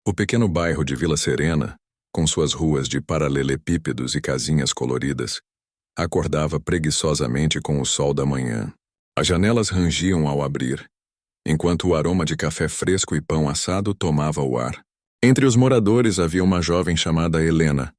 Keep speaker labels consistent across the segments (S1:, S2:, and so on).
S1: O pequeno bairro de Vila Serena, com suas ruas de paralelepípedos e casinhas coloridas, acordava preguiçosamente com o sol da manhã. As janelas rangiam ao abrir, enquanto o aroma de café fresco e pão assado tomava o ar. Entre os moradores havia uma jovem chamada Helena,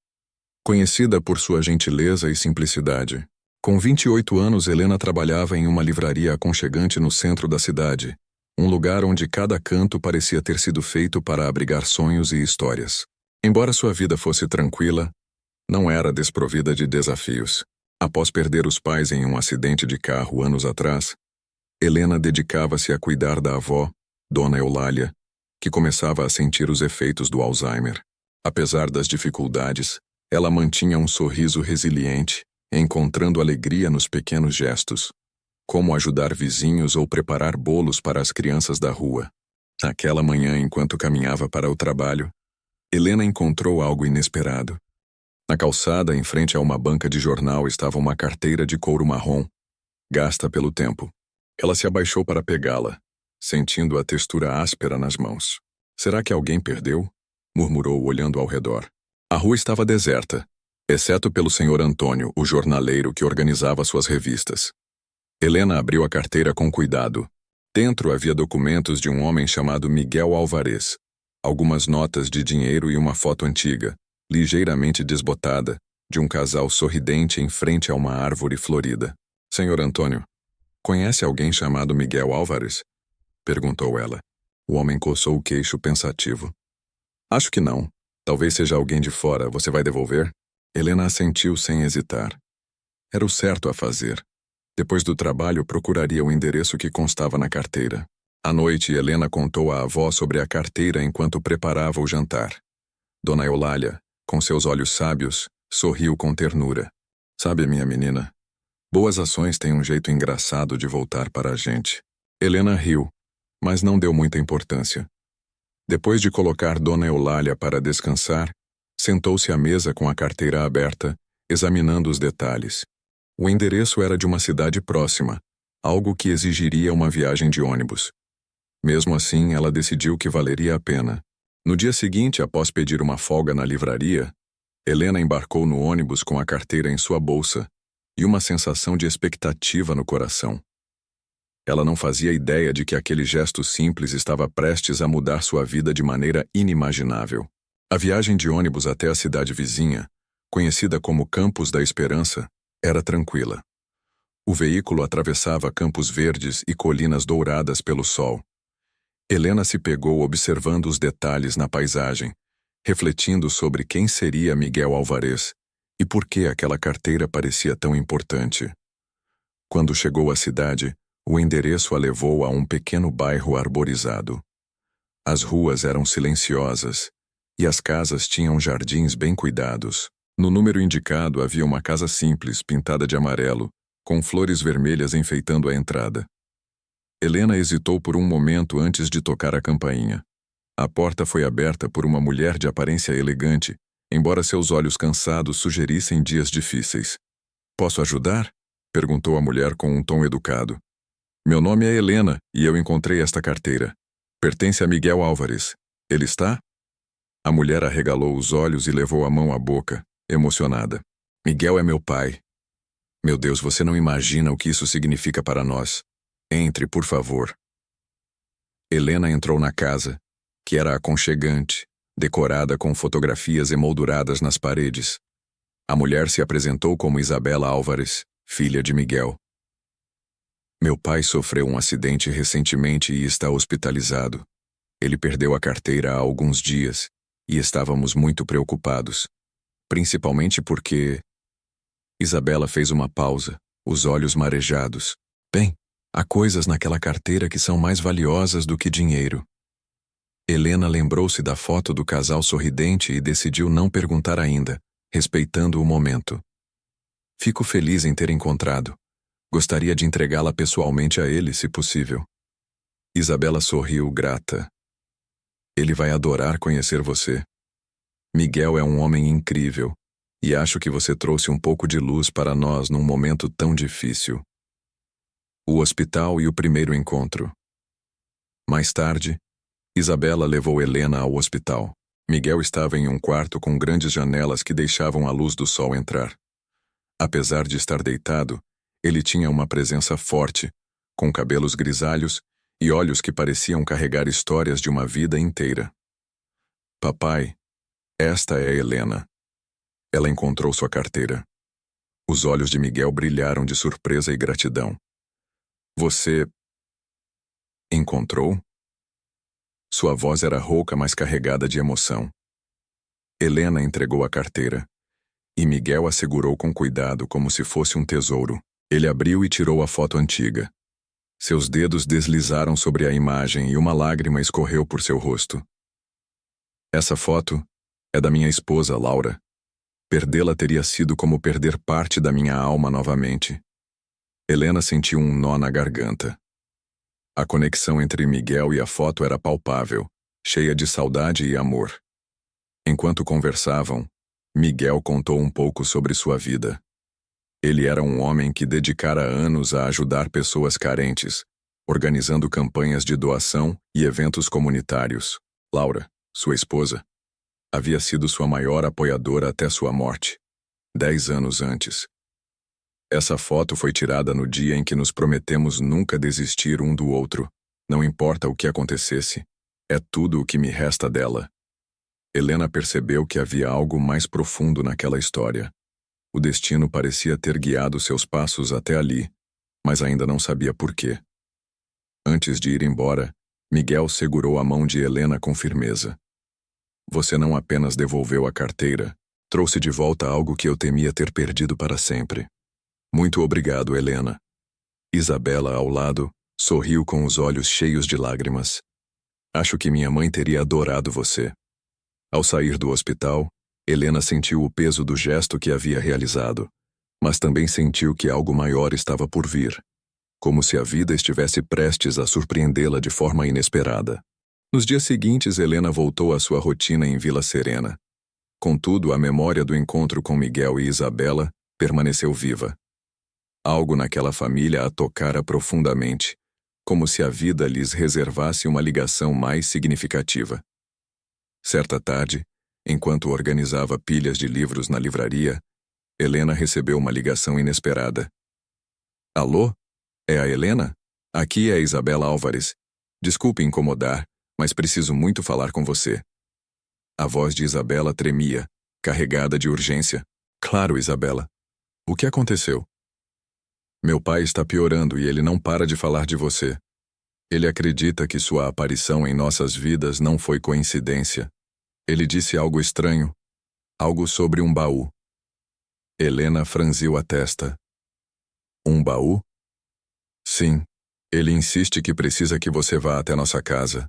S1: conhecida por sua gentileza e simplicidade. Com 28 anos, Helena trabalhava em uma livraria aconchegante no centro da cidade, um lugar onde cada canto parecia ter sido feito para abrigar sonhos e histórias. Embora sua vida fosse tranquila, não era desprovida de desafios. Após perder os pais em um acidente de carro anos atrás, Helena dedicava-se a cuidar da avó, Dona Eulália, que começava a sentir os efeitos do Alzheimer. Apesar das dificuldades, ela mantinha um sorriso resiliente, encontrando alegria nos pequenos gestos, como ajudar vizinhos ou preparar bolos para as crianças da rua. Naquela manhã, enquanto caminhava para o trabalho, Helena encontrou algo inesperado. Na calçada, em frente a uma banca de jornal, estava uma carteira de couro marrom, gasta pelo tempo. Ela se abaixou para pegá-la, sentindo a textura áspera nas mãos. Será que alguém perdeu? Murmurou, olhando ao redor. A rua estava deserta, exceto pelo Sr. Antônio, o jornaleiro que organizava suas revistas. Helena abriu a carteira com cuidado. Dentro havia documentos de um homem chamado Miguel Álvares, algumas notas de dinheiro e uma foto antiga, ligeiramente desbotada, de um casal sorridente em frente a uma árvore florida. Sr. Antônio, conhece alguém chamado Miguel Álvares? Perguntou ela. O homem coçou o queixo pensativo. Acho que não. Talvez seja alguém de fora. Você vai devolver? Helena assentiu sem hesitar. Era o certo a fazer. Depois do trabalho, procuraria o endereço que constava na carteira. À noite, Helena contou à avó sobre a carteira enquanto preparava o jantar. Dona Eulália, com seus olhos sábios, sorriu com ternura. Sabe, minha menina, boas ações têm um jeito engraçado de voltar para a gente. Helena riu, mas não deu muita importância. Depois de colocar Dona Eulália para descansar, sentou-se à mesa com a carteira aberta, examinando os detalhes. O endereço era de uma cidade próxima, algo que exigiria uma viagem de ônibus. Mesmo assim, ela decidiu que valeria a pena. No dia seguinte, após pedir uma folga na livraria, Helena embarcou no ônibus com a carteira em sua bolsa e uma sensação de expectativa no coração. Ela não fazia ideia de que aquele gesto simples estava prestes a mudar sua vida de maneira inimaginável. A viagem de ônibus até a cidade vizinha, conhecida como Campos da Esperança, era tranquila. O veículo atravessava campos verdes e colinas douradas pelo sol. Helena se pegou observando os detalhes na paisagem, refletindo sobre quem seria Miguel Álvares e por que aquela carteira parecia tão importante. Quando chegou à cidade, o endereço a levou a um pequeno bairro arborizado. As ruas eram silenciosas e as casas tinham jardins bem cuidados. No número indicado havia uma casa simples, pintada de amarelo, com flores vermelhas enfeitando a entrada. Helena hesitou por um momento antes de tocar a campainha. A porta foi aberta por uma mulher de aparência elegante, embora seus olhos cansados sugerissem dias difíceis. "Posso ajudar?" perguntou a mulher com um tom educado. "Meu nome é Helena e eu encontrei esta carteira. Pertence a Miguel Álvares. Ele está?" A mulher arregalou os olhos e levou a mão à boca, emocionada. "Miguel é meu pai. Meu Deus, você não imagina o que isso significa para nós. Entre, por favor." Helena entrou na casa, que era aconchegante, decorada com fotografias emolduradas nas paredes. A mulher se apresentou como Isabela Álvares, filha de Miguel. "Meu pai sofreu um acidente recentemente e está hospitalizado. Ele perdeu a carteira há alguns dias e estávamos muito preocupados, principalmente porque..." Isabela fez uma pausa, os olhos marejados. "Bem, há coisas naquela carteira que são mais valiosas do que dinheiro." Helena lembrou-se da foto do casal sorridente e decidiu não perguntar ainda, respeitando o momento. "Fico feliz em ter encontrado. Gostaria de entregá-la pessoalmente a ele, se possível." Isabela sorriu, grata. "Ele vai adorar conhecer você. Miguel é um homem incrível, e acho que você trouxe um pouco de luz para nós num momento tão difícil." O hospital e o primeiro encontro. Mais tarde, Isabela levou Helena ao hospital. Miguel estava em um quarto com grandes janelas que deixavam a luz do sol entrar. Apesar de estar deitado, ele tinha uma presença forte, com cabelos grisalhos e olhos que pareciam carregar histórias de uma vida inteira. Papai, esta é Helena. Ela encontrou sua carteira. Os olhos de Miguel brilharam de surpresa e gratidão. Você encontrou? Sua voz era rouca, mas carregada de emoção. Helena entregou a carteira, e Miguel a segurou com cuidado como se fosse um tesouro. Ele abriu e tirou a foto antiga. Seus dedos deslizaram sobre a imagem e uma lágrima escorreu por seu rosto. Essa foto é da minha esposa, Laura. Perdê-la teria sido como perder parte da minha alma novamente. Helena sentiu um nó na garganta. A conexão entre Miguel e a foto era palpável, cheia de saudade e amor. Enquanto conversavam, Miguel contou um pouco sobre sua vida. Ele era um homem que dedicara anos a ajudar pessoas carentes, organizando campanhas de doação e eventos comunitários. Laura, sua esposa, havia sido sua maior apoiadora até sua morte, 10 anos antes. Essa foto foi tirada no dia em que nos prometemos nunca desistir um do outro. Não importa o que acontecesse, é tudo o que me resta dela. Helena percebeu que havia algo mais profundo naquela história. O destino parecia ter guiado seus passos até ali, mas ainda não sabia por quê. Antes de ir embora, Miguel segurou a mão de Helena com firmeza. Você não apenas devolveu a carteira, trouxe de volta algo que eu temia ter perdido para sempre. Muito obrigado, Helena. Isabela, ao lado, sorriu com os olhos cheios de lágrimas. Acho que minha mãe teria adorado você. Ao sair do hospital, Helena sentiu o peso do gesto que havia realizado, mas também sentiu que algo maior estava por vir, como se a vida estivesse prestes a surpreendê-la de forma inesperada. Nos dias seguintes, Helena voltou à sua rotina em Vila Serena. Contudo, a memória do encontro com Miguel e Isabela permaneceu viva. Algo naquela família a tocara profundamente, como se a vida lhes reservasse uma ligação mais significativa. Certa tarde, enquanto organizava pilhas de livros na livraria, Helena recebeu uma ligação inesperada. Alô? É a Helena? Aqui é a Isabela Álvares. Desculpe incomodar, mas preciso muito falar com você. A voz de Isabela tremia, carregada de urgência. Claro, Isabela. O que aconteceu? Meu pai está piorando e ele não para de falar de você. Ele acredita que sua aparição em nossas vidas não foi coincidência. Ele disse algo estranho, algo sobre um baú. Helena franziu a testa. Um baú? Sim. Ele insiste que precisa que você vá até nossa casa.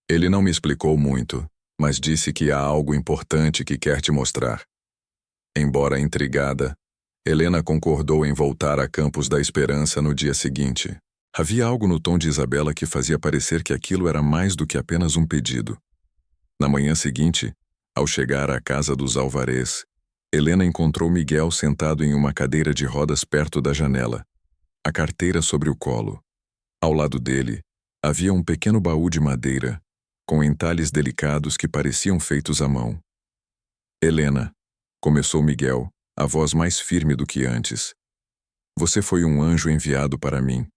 S1: Ele não me explicou muito, mas disse que há algo importante que quer te mostrar. Embora intrigada, Helena concordou em voltar a Campos da Esperança no dia seguinte. Havia algo no tom de Isabela que fazia parecer que aquilo era mais do que apenas um pedido. Na manhã seguinte, ao chegar à casa dos Álvarez, Helena encontrou Miguel sentado em uma cadeira de rodas perto da janela, a carteira sobre o colo. Ao lado dele, havia um pequeno baú de madeira, com entalhes delicados que pareciam feitos à mão. Helena, começou Miguel, a voz mais firme do que antes. Você foi um anjo enviado para mim.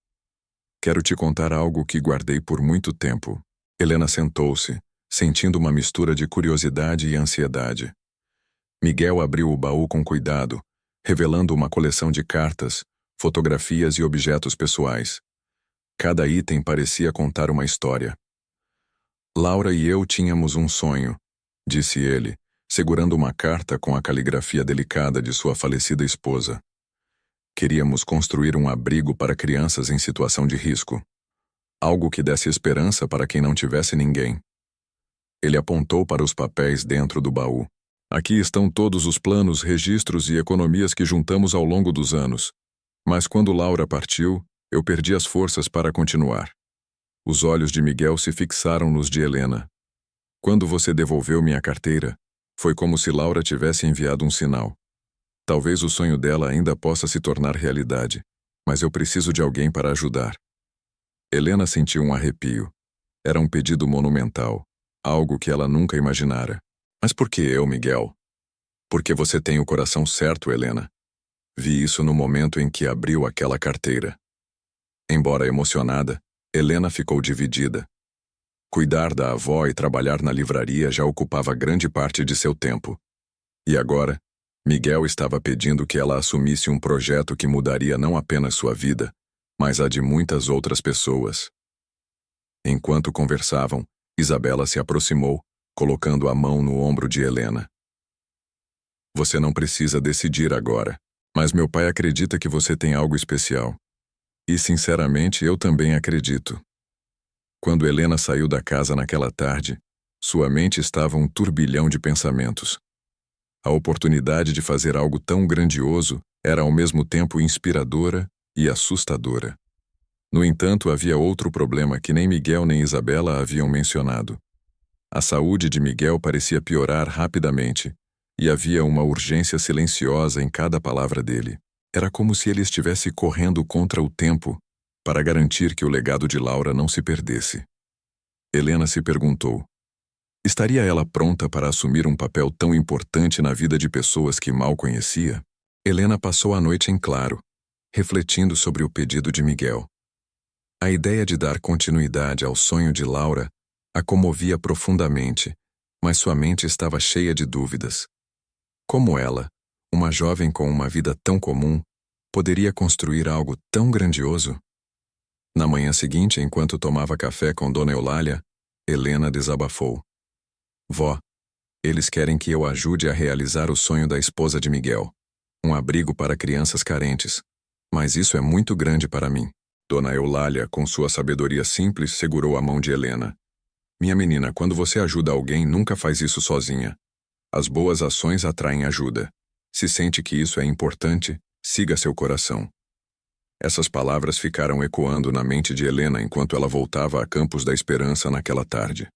S1: Quero te contar algo que guardei por muito tempo. Helena sentou-se, sentindo uma mistura de curiosidade e ansiedade. Miguel abriu o baú com cuidado, revelando uma coleção de cartas, fotografias e objetos pessoais. Cada item parecia contar uma história. Laura e eu tínhamos um sonho, disse ele, segurando uma carta com a caligrafia delicada de sua falecida esposa. Queríamos construir um abrigo para crianças em situação de risco. Algo que desse esperança para quem não tivesse ninguém. Ele apontou para os papéis dentro do baú. Aqui estão todos os planos, registros e economias que juntamos ao longo dos anos. Mas quando Laura partiu, eu perdi as forças para continuar. Os olhos de Miguel se fixaram nos de Helena. Quando você devolveu minha carteira, foi como se Laura tivesse enviado um sinal. Talvez o sonho dela ainda possa se tornar realidade, mas eu preciso de alguém para ajudar. Helena sentiu um arrepio. Era um pedido monumental, algo que ela nunca imaginara. Mas por que eu, Miguel? Porque você tem o coração certo, Helena. Vi isso no momento em que abriu aquela carteira. Embora emocionada, Helena ficou dividida. Cuidar da avó e trabalhar na livraria já ocupava grande parte de seu tempo. E agora, Miguel estava pedindo que ela assumisse um projeto que mudaria não apenas sua vida, mas a de muitas outras pessoas. Enquanto conversavam, Isabela se aproximou, colocando a mão no ombro de Helena. Você não precisa decidir agora, mas meu pai acredita que você tem algo especial. E, sinceramente, eu também acredito. Quando Helena saiu da casa naquela tarde, sua mente estava um turbilhão de pensamentos. A oportunidade de fazer algo tão grandioso era ao mesmo tempo inspiradora e assustadora. No entanto, havia outro problema que nem Miguel nem Isabela haviam mencionado. A saúde de Miguel parecia piorar rapidamente, e havia uma urgência silenciosa em cada palavra dele. Era como se ele estivesse correndo contra o tempo para garantir que o legado de Laura não se perdesse. Helena se perguntou: estaria ela pronta para assumir um papel tão importante na vida de pessoas que mal conhecia? Helena passou a noite em claro, refletindo sobre o pedido de Miguel. A ideia de dar continuidade ao sonho de Laura a comovia profundamente, mas sua mente estava cheia de dúvidas. Como ela, uma jovem com uma vida tão comum, poderia construir algo tão grandioso? Na manhã seguinte, enquanto tomava café com Dona Eulália, Helena desabafou. Vó, eles querem que eu ajude a realizar o sonho da esposa de Miguel, um abrigo para crianças carentes, mas isso é muito grande para mim. Dona Eulália, com sua sabedoria simples, segurou a mão de Helena. Minha menina, quando você ajuda alguém, nunca faz isso sozinha. As boas ações atraem ajuda. Se sente que isso é importante, siga seu coração. Essas palavras ficaram ecoando na mente de Helena enquanto ela voltava a Campos da Esperança naquela tarde.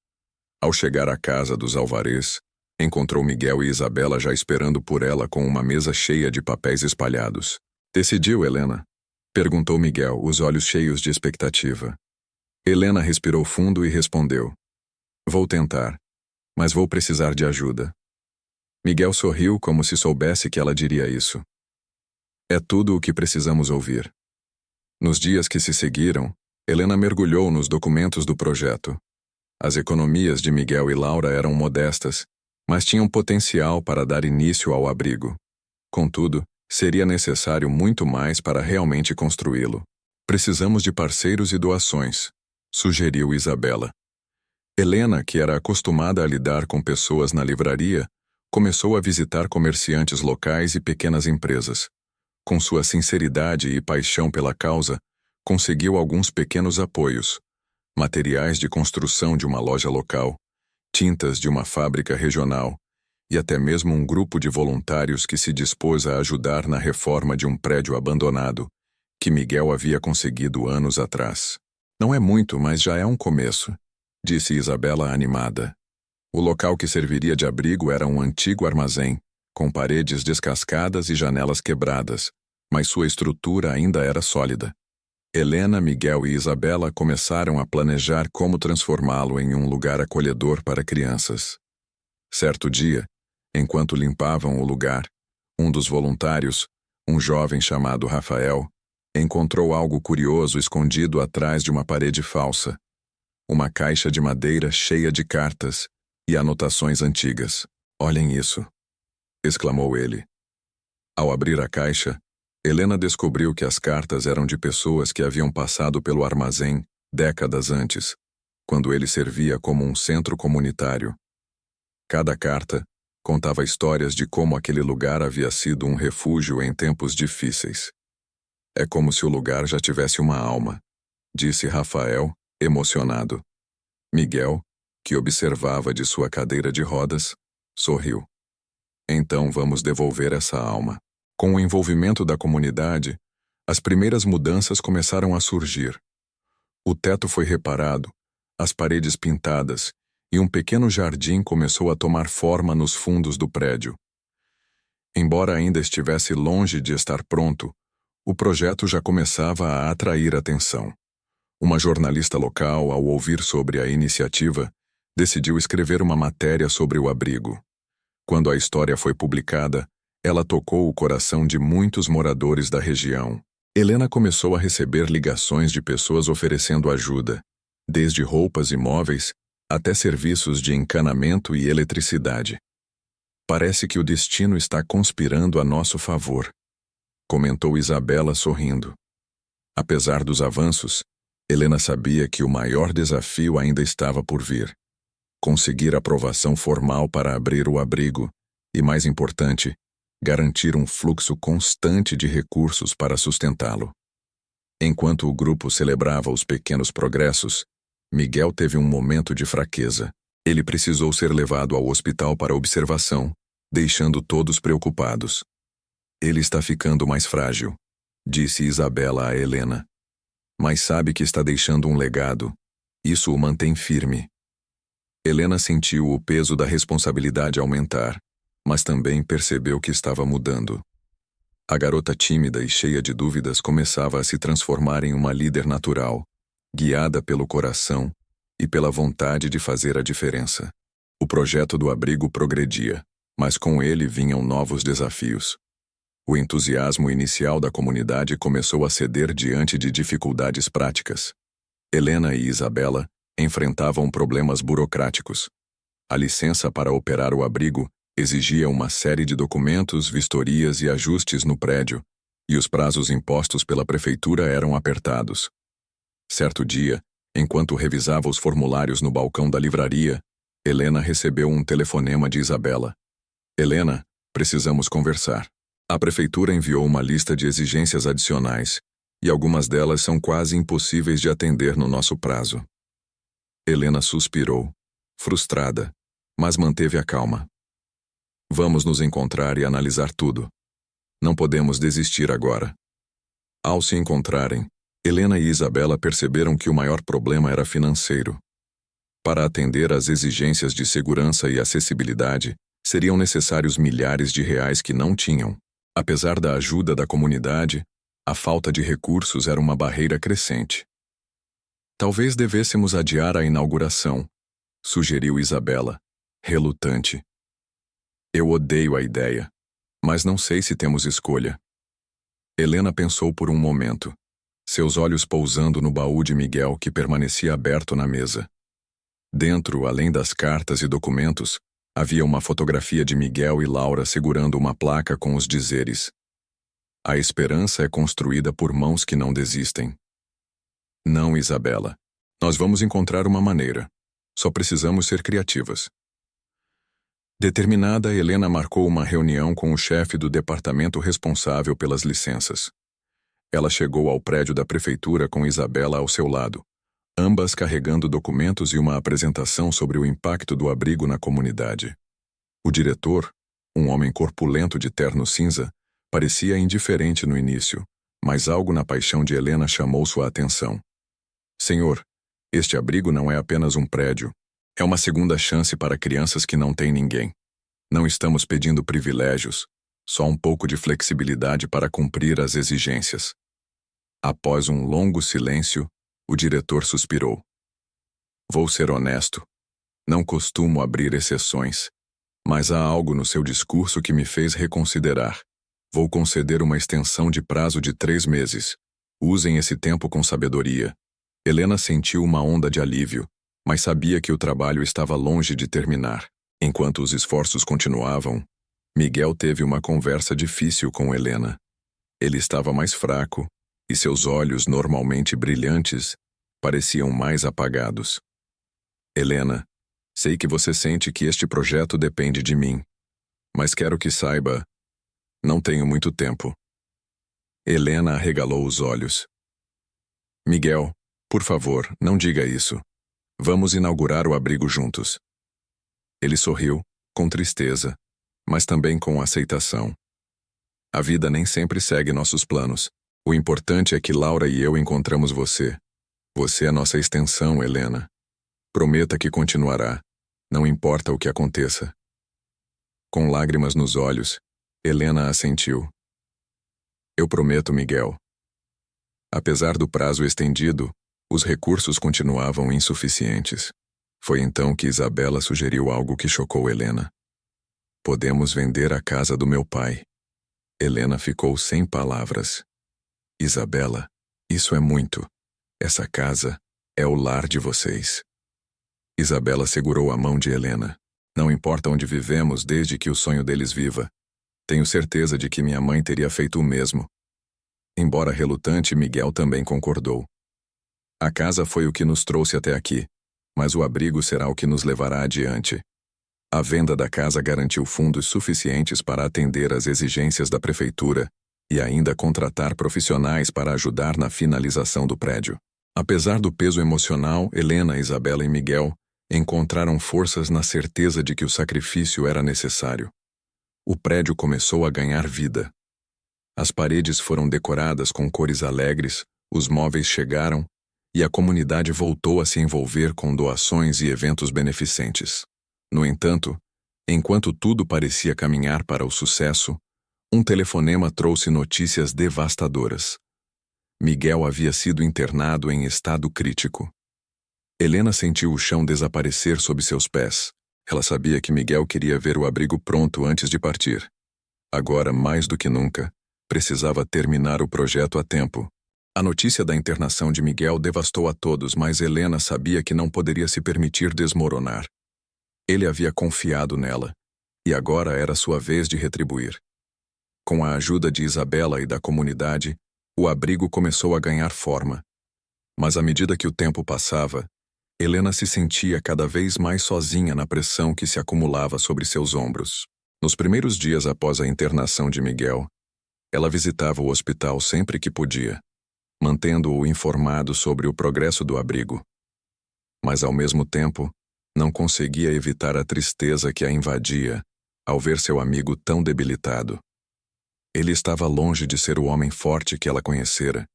S1: Ao chegar à casa dos Alvarez, encontrou Miguel e Isabela já esperando por ela com uma mesa cheia de papéis espalhados. Decidiu, Helena? Perguntou Miguel, os olhos cheios de expectativa. Helena respirou fundo e respondeu. Vou tentar, mas vou precisar de ajuda. Miguel sorriu como se soubesse que ela diria isso. É tudo o que precisamos ouvir. Nos dias que se seguiram, Helena mergulhou nos documentos do projeto. As economias de Miguel e Laura eram modestas, mas tinham potencial para dar início ao abrigo. Contudo, seria necessário muito mais para realmente construí-lo. Precisamos de parceiros e doações, sugeriu Isabela. Helena, que era acostumada a lidar com pessoas na livraria, começou a visitar comerciantes locais e pequenas empresas. Com sua sinceridade e paixão pela causa, conseguiu alguns pequenos apoios, materiais de construção de uma loja local, tintas de uma fábrica regional e até mesmo um grupo de voluntários que se dispôs a ajudar na reforma de um prédio abandonado que Miguel havia conseguido anos atrás. Não é muito, mas já é um começo, disse Isabela animada. O local que serviria de abrigo era um antigo armazém, com paredes descascadas e janelas quebradas, mas sua estrutura ainda era sólida. Helena, Miguel e Isabela começaram a planejar como transformá-lo em um lugar acolhedor para crianças. Certo dia, enquanto limpavam o lugar, um dos voluntários, um jovem chamado Rafael, encontrou algo curioso escondido atrás de uma parede falsa. Uma caixa de madeira cheia de cartas e anotações antigas. Olhem isso! Exclamou ele. Ao abrir a caixa, Helena descobriu que as cartas eram de pessoas que haviam passado pelo armazém décadas antes, quando ele servia como um centro comunitário. Cada carta contava histórias de como aquele lugar havia sido um refúgio em tempos difíceis. É como se o lugar já tivesse uma alma, disse Rafael, emocionado. Miguel, que observava de sua cadeira de rodas, sorriu. Então vamos devolver essa alma. Com o envolvimento da comunidade, as primeiras mudanças começaram a surgir. O teto foi reparado, as paredes pintadas e um pequeno jardim começou a tomar forma nos fundos do prédio. Embora ainda estivesse longe de estar pronto, o projeto já começava a atrair atenção. Uma jornalista local, ao ouvir sobre a iniciativa, decidiu escrever uma matéria sobre o abrigo. Quando a história foi publicada, ela tocou o coração de muitos moradores da região. Helena começou a receber ligações de pessoas oferecendo ajuda, desde roupas e móveis até serviços de encanamento e eletricidade. Parece que o destino está conspirando a nosso favor, comentou Isabela sorrindo. Apesar dos avanços, Helena sabia que o maior desafio ainda estava por vir. Conseguir aprovação formal para abrir o abrigo e, mais importante, garantir um fluxo constante de recursos para sustentá-lo. Enquanto o grupo celebrava os pequenos progressos, Miguel teve um momento de fraqueza. Ele precisou ser levado ao hospital para observação, deixando todos preocupados. Ele está ficando mais frágil, disse Isabela a Helena. Mas sabe que está deixando um legado. Isso o mantém firme. Helena sentiu o peso da responsabilidade aumentar, mas também percebeu que estava mudando. A garota tímida e cheia de dúvidas começava a se transformar em uma líder natural, guiada pelo coração e pela vontade de fazer a diferença. O projeto do abrigo progredia, mas com ele vinham novos desafios. O entusiasmo inicial da comunidade começou a ceder diante de dificuldades práticas. Helena e Isabela enfrentavam problemas burocráticos. A licença para operar o abrigo exigia uma série de documentos, vistorias e ajustes no prédio, e os prazos impostos pela prefeitura eram apertados. Certo dia, enquanto revisava os formulários no balcão da livraria, Helena recebeu um telefonema de Isabela. Helena, precisamos conversar. A prefeitura enviou uma lista de exigências adicionais, e algumas delas são quase impossíveis de atender no nosso prazo. Helena suspirou, frustrada, mas manteve a calma. Vamos nos encontrar e analisar tudo. Não podemos desistir agora. Ao se encontrarem, Helena e Isabela perceberam que o maior problema era financeiro. Para atender às exigências de segurança e acessibilidade, seriam necessários milhares de reais que não tinham. Apesar da ajuda da comunidade, a falta de recursos era uma barreira crescente. Talvez devêssemos adiar a inauguração, sugeriu Isabela, relutante. Eu odeio a ideia, mas não sei se temos escolha. Helena pensou por um momento, seus olhos pousando no baú de Miguel que permanecia aberto na mesa. Dentro, além das cartas e documentos, havia uma fotografia de Miguel e Laura segurando uma placa com os dizeres: A esperança é construída por mãos que não desistem. Não, Isabela. Nós vamos encontrar uma maneira. Só precisamos ser criativas. Determinada, Helena marcou uma reunião com o chefe do departamento responsável pelas licenças. Ela chegou ao prédio da prefeitura com Isabela ao seu lado, ambas carregando documentos e uma apresentação sobre o impacto do abrigo na comunidade. O diretor, um homem corpulento de terno cinza, parecia indiferente no início, mas algo na paixão de Helena chamou sua atenção. Senhor, este abrigo não é apenas um prédio. É uma segunda chance para crianças que não têm ninguém. Não estamos pedindo privilégios, só um pouco de flexibilidade para cumprir as exigências. Após um longo silêncio, o diretor suspirou. Vou ser honesto. Não costumo abrir exceções, mas há algo no seu discurso que me fez reconsiderar. Vou conceder uma extensão de prazo de 3 meses. Usem esse tempo com sabedoria. Helena sentiu uma onda de alívio, mas sabia que o trabalho estava longe de terminar. Enquanto os esforços continuavam, Miguel teve uma conversa difícil com Helena. Ele estava mais fraco, e seus olhos, normalmente brilhantes, pareciam mais apagados. Helena, sei que você sente que este projeto depende de mim, mas quero que saiba, não tenho muito tempo. Helena arregalou os olhos. Miguel, por favor, não diga isso. Vamos inaugurar o abrigo juntos. Ele sorriu, com tristeza, mas também com aceitação. A vida nem sempre segue nossos planos. O importante é que Laura e eu encontramos você. Você é nossa extensão, Helena. Prometa que continuará, não importa o que aconteça. Com lágrimas nos olhos, Helena assentiu. Eu prometo, Miguel. Apesar do prazo estendido, os recursos continuavam insuficientes. Foi então que Isabela sugeriu algo que chocou Helena. Podemos vender a casa do meu pai. Helena ficou sem palavras. Isabela, isso é muito. Essa casa é o lar de vocês. Isabela segurou a mão de Helena. Não importa onde vivemos, desde que o sonho deles viva. Tenho certeza de que minha mãe teria feito o mesmo. Embora relutante, Miguel também concordou. A casa foi o que nos trouxe até aqui, mas o abrigo será o que nos levará adiante. A venda da casa garantiu fundos suficientes para atender às exigências da prefeitura e ainda contratar profissionais para ajudar na finalização do prédio. Apesar do peso emocional, Helena, Isabela e Miguel encontraram forças na certeza de que o sacrifício era necessário. O prédio começou a ganhar vida. As paredes foram decoradas com cores alegres, os móveis chegaram e a comunidade voltou a se envolver com doações e eventos beneficentes. No entanto, enquanto tudo parecia caminhar para o sucesso, um telefonema trouxe notícias devastadoras. Miguel havia sido internado em estado crítico. Helena sentiu o chão desaparecer sob seus pés. Ela sabia que Miguel queria ver o abrigo pronto antes de partir. Agora, mais do que nunca, precisava terminar o projeto a tempo. A notícia da internação de Miguel devastou a todos, mas Helena sabia que não poderia se permitir desmoronar. Ele havia confiado nela, e agora era sua vez de retribuir. Com a ajuda de Isabela e da comunidade, o abrigo começou a ganhar forma. Mas à medida que o tempo passava, Helena se sentia cada vez mais sozinha na pressão que se acumulava sobre seus ombros. Nos primeiros dias após a internação de Miguel, ela visitava o hospital sempre que podia, mantendo-o informado sobre o progresso do abrigo. Mas, ao mesmo tempo, não conseguia evitar a tristeza que a invadia ao ver seu amigo tão debilitado. Ele estava longe de ser o homem forte que ela conhecera,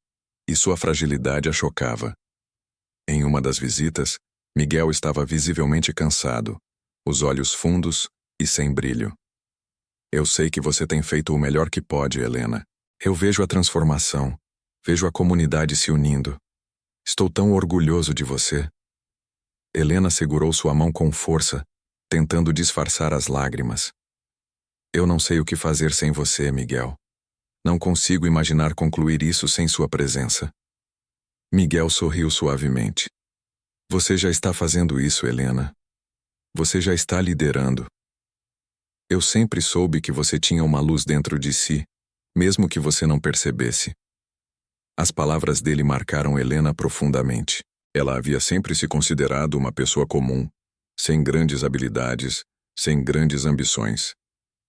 S1: e sua fragilidade a chocava. Em uma das visitas, Miguel estava visivelmente cansado, os olhos fundos e sem brilho. Eu sei que você tem feito o melhor que pode, Helena. Eu vejo a transformação, vejo a comunidade se unindo. Estou tão orgulhoso de você. Helena segurou sua mão com força, tentando disfarçar as lágrimas. Eu não sei o que fazer sem você, Miguel. Não consigo imaginar concluir isso sem sua presença. Miguel sorriu suavemente. Você já está fazendo isso, Helena. Você já está liderando. Eu sempre soube que você tinha uma luz dentro de si, mesmo que você não percebesse. As palavras dele marcaram Helena profundamente. Ela havia sempre se considerado uma pessoa comum, sem grandes habilidades, sem grandes ambições.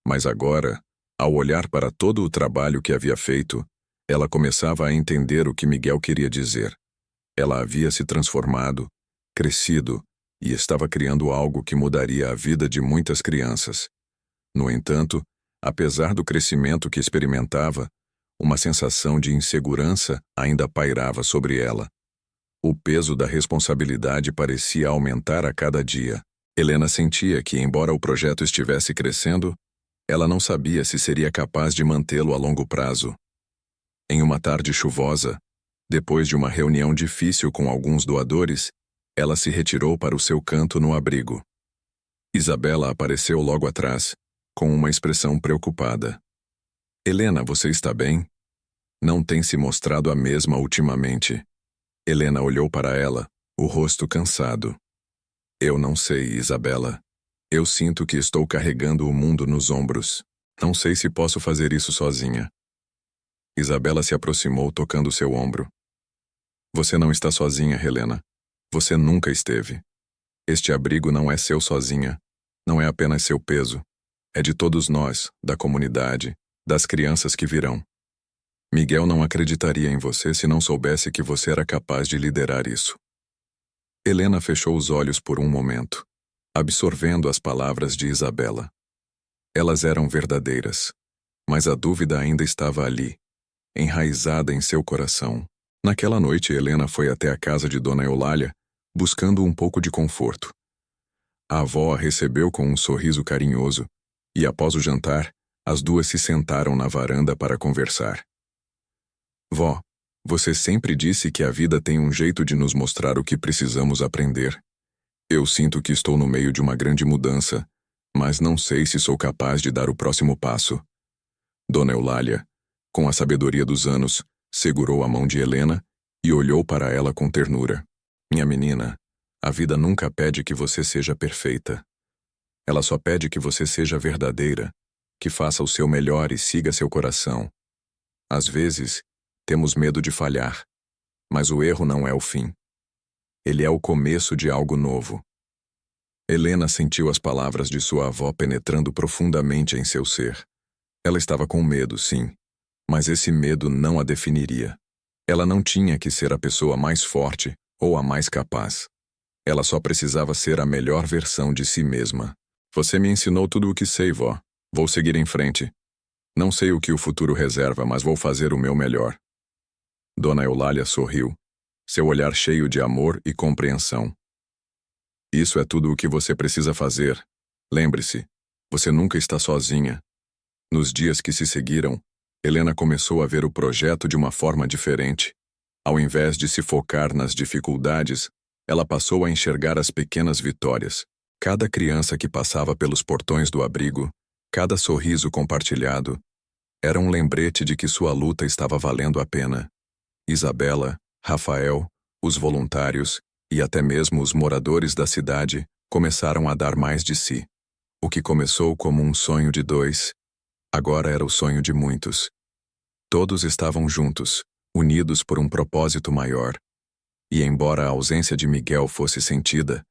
S1: Mas agora, ao olhar para todo o trabalho que havia feito, ela começava a entender o que Miguel queria dizer. Ela havia se transformado, crescido, e estava criando algo que mudaria a vida de muitas crianças. No entanto, apesar do crescimento que experimentava, uma sensação de insegurança ainda pairava sobre ela. O peso da responsabilidade parecia aumentar a cada dia. Helena sentia que, embora o projeto estivesse crescendo, ela não sabia se seria capaz de mantê-lo a longo prazo. Em uma tarde chuvosa, depois de uma reunião difícil com alguns doadores, ela se retirou para o seu canto no abrigo. Isabela apareceu logo atrás, com uma expressão preocupada. Helena, você está bem? Não tem se mostrado a mesma ultimamente. Helena olhou para ela, o rosto cansado. Eu não sei, Isabela. Eu sinto que estou carregando o mundo nos ombros. Não sei se posso fazer isso sozinha. Isabela se aproximou, tocando seu ombro. Você não está sozinha, Helena. Você nunca esteve. Este abrigo não é seu sozinha. Não é apenas seu peso. É de todos nós, da comunidade, das crianças que virão. Miguel não acreditaria em você se não soubesse que você era capaz de liderar isso. Helena fechou os olhos por um momento, absorvendo as palavras de Isabela. Elas eram verdadeiras, mas a dúvida ainda estava ali, enraizada em seu coração. Naquela noite, Helena foi até a casa de Dona Eulália, buscando um pouco de conforto. A avó a recebeu com um sorriso carinhoso, e após o jantar, as duas se sentaram na varanda para conversar. Vó, você sempre disse que a vida tem um jeito de nos mostrar o que precisamos aprender. Eu sinto que estou no meio de uma grande mudança, mas não sei se sou capaz de dar o próximo passo. Dona Eulália, com a sabedoria dos anos, segurou a mão de Helena e olhou para ela com ternura. Minha menina, a vida nunca pede que você seja perfeita. Ela só pede que você seja verdadeira, que faça o seu melhor e siga seu coração. Às vezes, temos medo de falhar, mas o erro não é o fim. Ele é o começo de algo novo. Helena sentiu as palavras de sua avó penetrando profundamente em seu ser. Ela estava com medo, sim, mas esse medo não a definiria. Ela não tinha que ser a pessoa mais forte ou a mais capaz. Ela só precisava ser a melhor versão de si mesma. Você me ensinou tudo o que sei, vó. Vou seguir em frente. Não sei o que o futuro reserva, mas vou fazer o meu melhor. Dona Eulália sorriu, seu olhar cheio de amor e compreensão. Isso é tudo o que você precisa fazer. Lembre-se, você nunca está sozinha. Nos dias que se seguiram, Helena começou a ver o projeto de uma forma diferente. Ao invés de se focar nas dificuldades, ela passou a enxergar as pequenas vitórias. Cada criança que passava pelos portões do abrigo, cada sorriso compartilhado, era um lembrete de que sua luta estava valendo a pena. Isabela, Rafael, os voluntários e até mesmo os moradores da cidade começaram a dar mais de si. O que começou como um sonho de 2, agora era o sonho de muitos. Todos estavam juntos, unidos por um propósito maior. E embora a ausência de Miguel fosse sentida,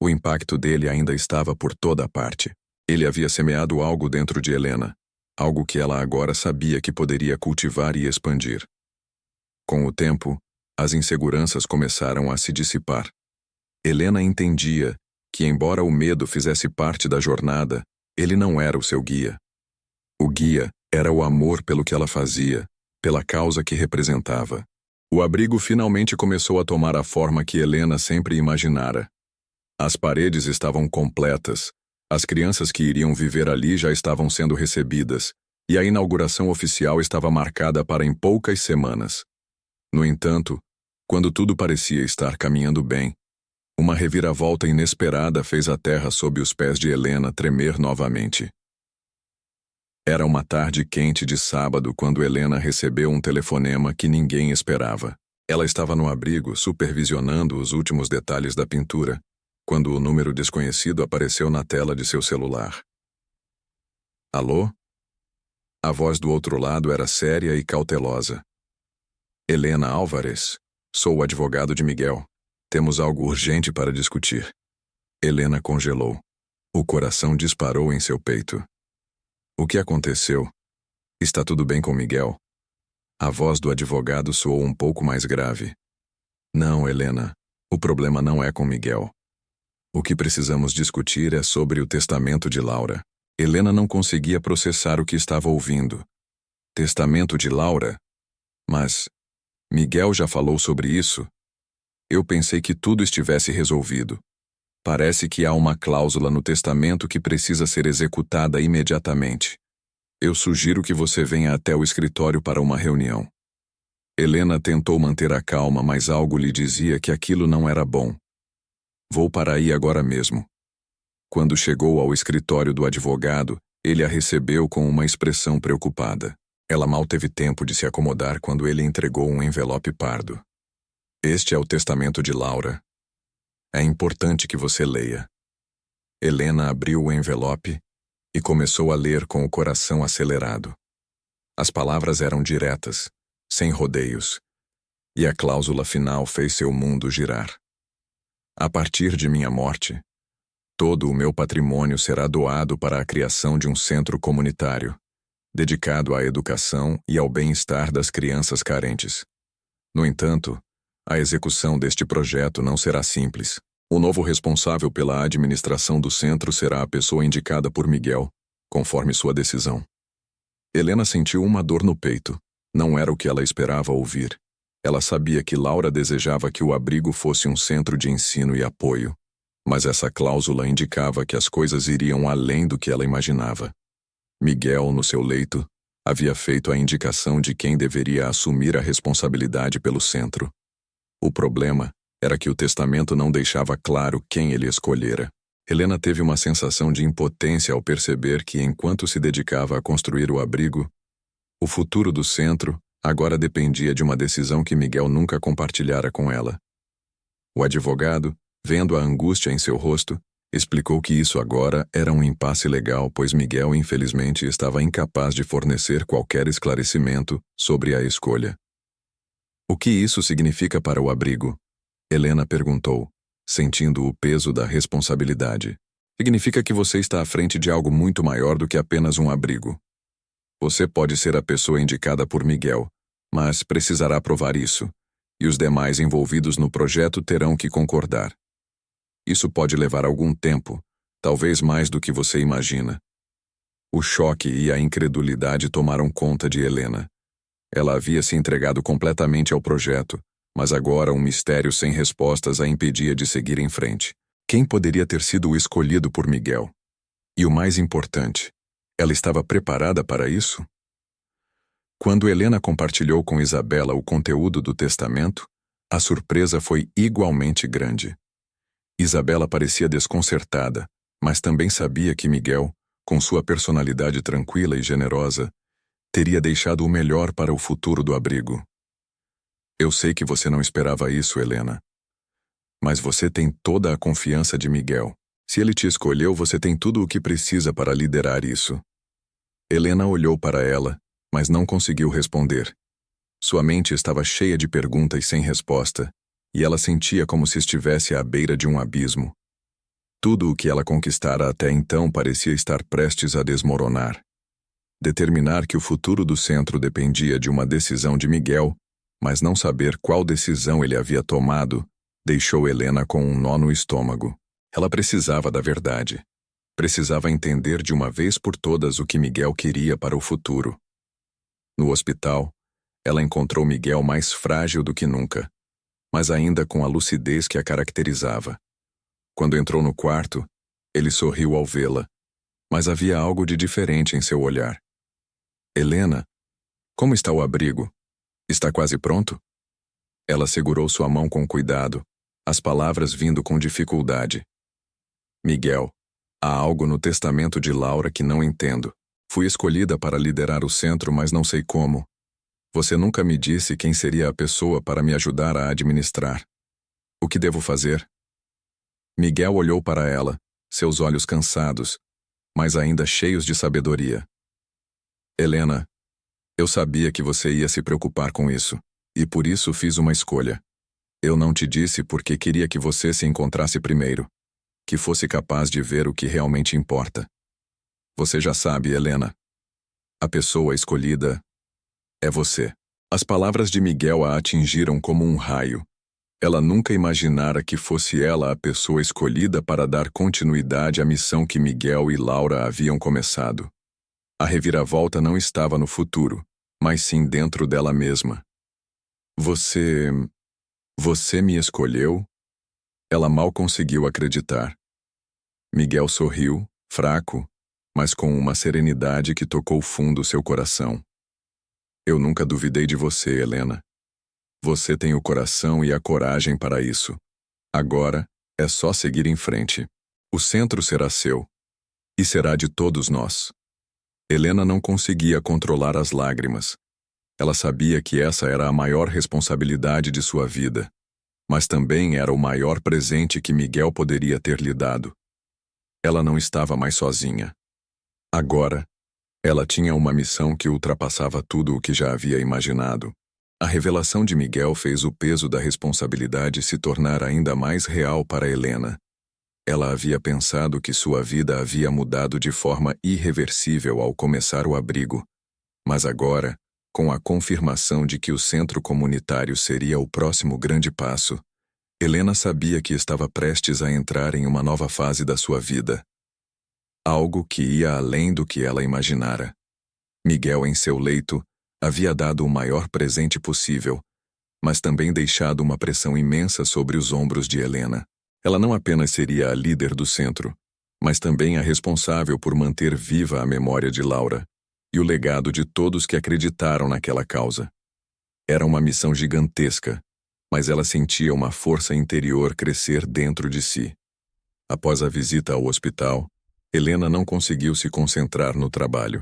S1: o impacto dele ainda estava por toda a parte. Ele havia semeado algo dentro de Helena, algo que ela agora sabia que poderia cultivar e expandir. Com o tempo, as inseguranças começaram a se dissipar. Helena entendia que, embora o medo fizesse parte da jornada, ele não era o seu guia. O guia era o amor pelo que ela fazia, pela causa que representava. O abrigo finalmente começou a tomar a forma que Helena sempre imaginara. As paredes estavam completas, as crianças que iriam viver ali já estavam sendo recebidas, e a inauguração oficial estava marcada para em poucas semanas. No entanto, quando tudo parecia estar caminhando bem, uma reviravolta inesperada fez a terra sob os pés de Helena tremer novamente. Era uma tarde quente de sábado quando Helena recebeu um telefonema que ninguém esperava. Ela estava no abrigo, supervisionando os últimos detalhes da pintura, quando o número desconhecido apareceu na tela de seu celular. Alô? A voz do outro lado era séria e cautelosa. Helena Álvares, sou o advogado de Miguel. Temos algo urgente para discutir. Helena congelou. O coração disparou em seu peito. O que aconteceu? Está tudo bem com Miguel? A voz do advogado soou um pouco mais grave. Não, Helena, o problema não é com Miguel. O que precisamos discutir é sobre o testamento de Laura. Helena não conseguia processar o que estava ouvindo. Testamento de Laura? Mas Miguel já falou sobre isso? Eu pensei que tudo estivesse resolvido. Parece que há uma cláusula no testamento que precisa ser executada imediatamente. Eu sugiro que você venha até o escritório para uma reunião. Helena tentou manter a calma, mas algo lhe dizia que aquilo não era bom. Vou para aí agora mesmo. Quando chegou ao escritório do advogado, ele a recebeu com uma expressão preocupada. Ela mal teve tempo de se acomodar quando ele entregou um envelope pardo. Este é o testamento de Laura. É importante que você leia. Helena abriu o envelope e começou a ler com o coração acelerado. As palavras eram diretas, sem rodeios, e a cláusula final fez seu mundo girar. A partir de minha morte, todo o meu patrimônio será doado para a criação de um centro comunitário, dedicado à educação e ao bem-estar das crianças carentes. No entanto, a execução deste projeto não será simples. O novo responsável pela administração do centro será a pessoa indicada por Miguel, conforme sua decisão. Helena sentiu uma dor no peito. Não era o que ela esperava ouvir. Ela sabia que Laura desejava que o abrigo fosse um centro de ensino e apoio, mas essa cláusula indicava que as coisas iriam além do que ela imaginava. Miguel, no seu leito, havia feito a indicação de quem deveria assumir a responsabilidade pelo centro. O problema era que o testamento não deixava claro quem ele escolhera. Helena teve uma sensação de impotência ao perceber que, enquanto se dedicava a construir o abrigo, o futuro do centro agora dependia de uma decisão que Miguel nunca compartilhara com ela. O advogado, vendo a angústia em seu rosto, explicou que isso agora era um impasse legal, pois Miguel infelizmente estava incapaz de fornecer qualquer esclarecimento sobre a escolha. O que isso significa para o abrigo? Helena perguntou, sentindo o peso da responsabilidade. Significa que você está à frente de algo muito maior do que apenas um abrigo. Você pode ser a pessoa indicada por Miguel, mas precisará provar isso, e os demais envolvidos no projeto terão que concordar. Isso pode levar algum tempo, talvez mais do que você imagina. O choque e a incredulidade tomaram conta de Helena. Ela havia se entregado completamente ao projeto, mas agora um mistério sem respostas a impedia de seguir em frente. Quem poderia ter sido o escolhido por Miguel? E o mais importante, ela estava preparada para isso? Quando Helena compartilhou com Isabela o conteúdo do testamento, a surpresa foi igualmente grande. Isabela parecia desconcertada, mas também sabia que Miguel, com sua personalidade tranquila e generosa, teria deixado o melhor para o futuro do abrigo. Eu sei que você não esperava isso, Helena. Mas você tem toda a confiança de Miguel. Se ele te escolheu, você tem tudo o que precisa para liderar isso. Helena olhou para ela, mas não conseguiu responder. Sua mente estava cheia de perguntas sem resposta, e ela sentia como se estivesse à beira de um abismo. Tudo o que ela conquistara até então parecia estar prestes a desmoronar. Determinar que o futuro do centro dependia de uma decisão de Miguel, mas não saber qual decisão ele havia tomado, deixou Helena com um nó no estômago. Ela precisava da verdade. Precisava entender de uma vez por todas o que Miguel queria para o futuro. No hospital, ela encontrou Miguel mais frágil do que nunca, mas ainda com a lucidez que a caracterizava. Quando entrou no quarto, ele sorriu ao vê-la, mas havia algo de diferente em seu olhar. Helena, como está o abrigo? Está quase pronto? Ela segurou sua mão com cuidado, as palavras vindo com dificuldade. Miguel, há algo no testamento de Laura que não entendo. Fui escolhida para liderar o centro, mas não sei como. Você nunca me disse quem seria a pessoa para me ajudar a administrar. O que devo fazer? Miguel olhou para ela, seus olhos cansados, mas ainda cheios de sabedoria. Helena, eu sabia que você ia se preocupar com isso, e por isso fiz uma escolha. Eu não te disse porque queria que você se encontrasse primeiro, que fosse capaz de ver o que realmente importa. Você já sabe, Helena. A pessoa escolhida é você. As palavras de Miguel a atingiram como um raio. Ela nunca imaginara que fosse ela a pessoa escolhida para dar continuidade à missão que Miguel e Laura haviam começado. A reviravolta não estava no futuro, mas sim dentro dela mesma. Você me escolheu? Ela mal conseguiu acreditar. Miguel sorriu, fraco, mas com uma serenidade que tocou fundo seu coração. Eu nunca duvidei de você, Helena. Você tem o coração e a coragem para isso. Agora, é só seguir em frente. O centro será seu. E será de todos nós. Helena não conseguia controlar as lágrimas. Ela sabia que essa era a maior responsabilidade de sua vida, mas também era o maior presente que Miguel poderia ter lhe dado. Ela não estava mais sozinha. Agora, ela tinha uma missão que ultrapassava tudo o que já havia imaginado. A revelação de Miguel fez o peso da responsabilidade se tornar ainda mais real para Helena. Ela havia pensado que sua vida havia mudado de forma irreversível ao começar o abrigo, mas agora, com a confirmação de que o centro comunitário seria o próximo grande passo, Helena sabia que estava prestes a entrar em uma nova fase da sua vida. Algo que ia além do que ela imaginara. Miguel, em seu leito, havia dado o maior presente possível, mas também deixado uma pressão imensa sobre os ombros de Helena. Ela não apenas seria a líder do centro, mas também a responsável por manter viva a memória de Laura e o legado de todos que acreditaram naquela causa. Era uma missão gigantesca, mas ela sentia uma força interior crescer dentro de si. Após a visita ao hospital, Helena não conseguiu se concentrar no trabalho.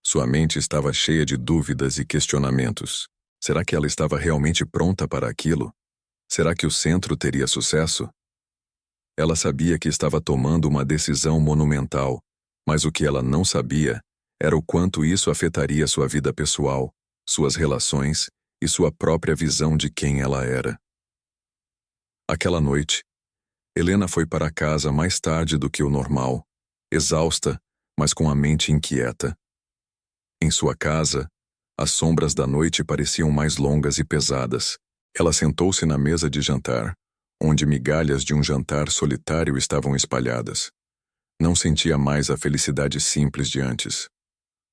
S1: Sua mente estava cheia de dúvidas e questionamentos. Será que ela estava realmente pronta para aquilo? Será que o centro teria sucesso? Ela sabia que estava tomando uma decisão monumental, mas o que ela não sabia era o quanto isso afetaria sua vida pessoal, suas relações e sua própria visão de quem ela era. Aquela noite, Helena foi para casa mais tarde do que o normal, exausta, mas com a mente inquieta. Em sua casa, as sombras da noite pareciam mais longas e pesadas. Ela sentou-se na mesa de jantar, onde migalhas de um jantar solitário estavam espalhadas. Não sentia mais a felicidade simples de antes.